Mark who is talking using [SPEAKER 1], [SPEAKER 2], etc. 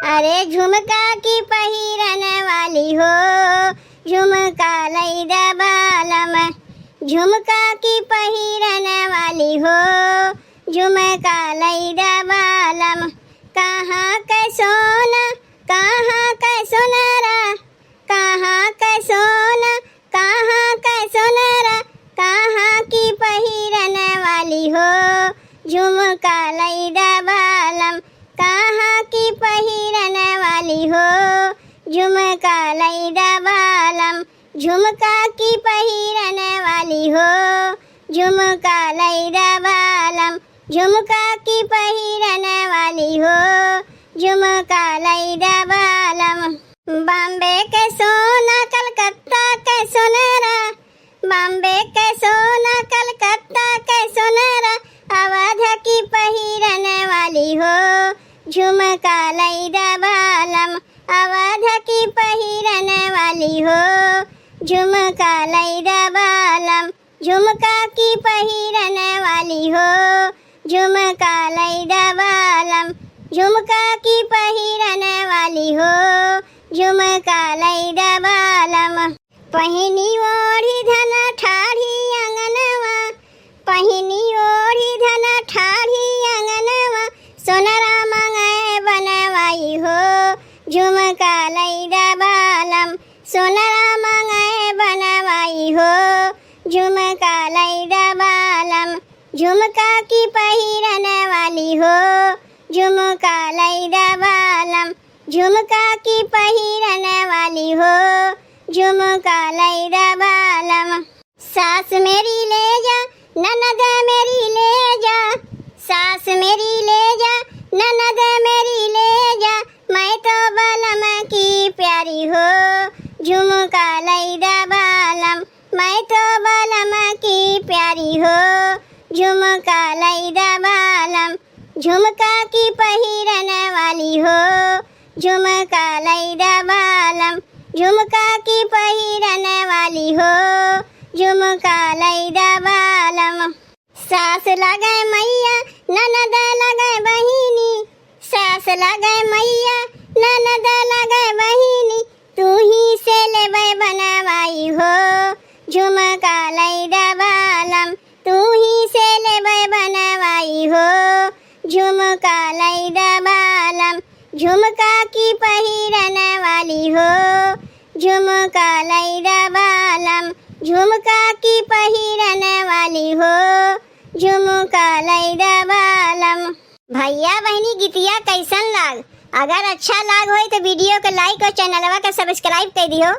[SPEAKER 1] अरे झुमका की पहिरन वाली हो, झुमका लैदा बालम। झुमका की पहिरन वाली हो, झुमका लैदा बालम। कहाँ का सोना, कहाँ का सोनारा, कहाँ का सोना, कहाँ का सोनारा, कहाँ की पहिरन वाली हो, झुमका लैदा बालम। कहाँ की पहिरन वाली हो, झुमका लैदा बालम। झुमका की पहिरन वाली हो, झुमका लैदा बालम। झुमका की पहिरन वाली हो, झुमका लैदा बालम। बॉम्बे के सोना, कलकत्ता के सोनारा, बॉम्बे के सोना, कलकत्ता के सोनारा, अवध की पहिरन वाली हो, झुमका लैदा बालम। अवध की पहिरन वाली हो, झुमका लैदा बालम। झुमका की पहिरन वाली हो, झुमका लैदा बालम। झुमका की पहिरन वाली हो, झुमका लैदा बालम। पहिनी ओढ़ी धन ठाढ़ी अंगनवा, पहिनी ओढ़ी धन ठाढ़ी अंगनवा, सोनरा मंगाए बनवाई हो, झुमका लैदा बालम। सोनरा मंगाए बनवाई हो, झुमका लैदा बालम। झुमका की पहिरन वाली हो, झुमका लैदा बालम। झुमका की पहिरन वाली हो, झुमका लैदा बालम। सास मेरी ले जा, ननद मेरी ले जा, सास मेरी ले जा, ननद मेरी ले जा, मैं तो बालम की प्यारी हो, झुमका लैदा बालम। मैं तो बालम की प्यारी हो, झुमका लैदा बालम। झुमका की पहिरन वाली हो, झुमका लैदा बालम। झुमका की पहिरन वाली हो, झुमका लैदा बालम। सास लगे मैया, ननद लगे बहिनी, सास लगे मैया, ननद लगे बहिनी, तू ही से लेबै बनवाई हो, झुमका लैदा बालम। तू ही से लेबै बनवाई हो, झुमका लैदा बालम। झुमका की पहिरन वाली हो, झुमका लैदा बालम। झुमका की पहिरन वाली हो, झुमका लैदा बालम। भैया बहनी गीतिया कैसन लाग? अगर अच्छा लाग हो तो वीडियो को लाइक और चैनलवा का सब्सक्राइब कर दियो।